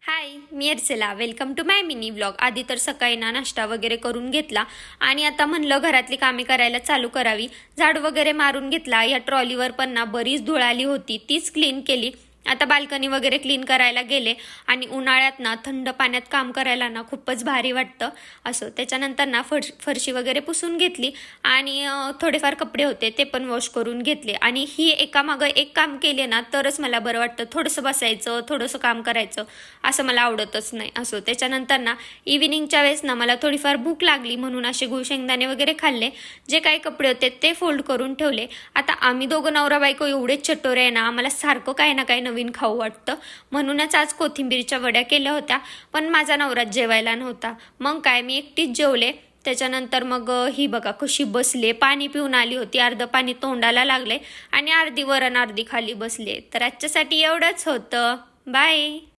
हाय, मी Archala. Welcome to my mini vlog. आधी तर सकाळी नाश्ता वगैरे करून घेतला आणि आता म्हणलं घरातली कामे करायला चालू करावी. झाडू वगैरे मारून घेतला. या ट्रॉलीवर पण ना बरीच धूळ आली होती, तीच क्लीन केली. आता बाल्कनी वगैरे क्लीन करायला गेले आणि उन्हाळ्यात ना थंड पाण्यात काम करायला ना खूपच भारी वाटतं. असं त्याच्यानंतर ना फरशी वगैरे पुसून घेतली आणि थोडेफार कपडे होते ते पण वॉश करून घेतले. आणि ही एकामागं एक काम केले ना तरच मला बरं वाटतं. थोडंसं बसायचं, थोडंसं काम करायचं असं मला आवडतच नाही. असं त्याच्यानंतर ना इव्हिनिंगच्या वेळेस ना मला थोडीफार भूक लागली म्हणून असे गुळशेंगदाणे वगैरे खाल्ले. जे काही कपडे होते ते फोल्ड करून ठेवले. आता आम्ही दोघं नवरा बायको एवढेच चटोरे आहे ना, आम्हाला सारखं काही ना काही नवीन खाऊ वाटतं. म्हणूनच आज कोथिंबीरच्या वड्या केल्या होत्या, पण माझा नवराच जेवायला नव्हता. मग काय मी एकटीच जेवले. त्याच्यानंतर मग ही बघा कशी बसले, पाणी पिऊन आली होती, अर्ध पाणी तोंडाला लागले आणि अर्धी वरण अर्धी खाली बसले. तर आजच्यासाठी एवढंच होतं. बाय.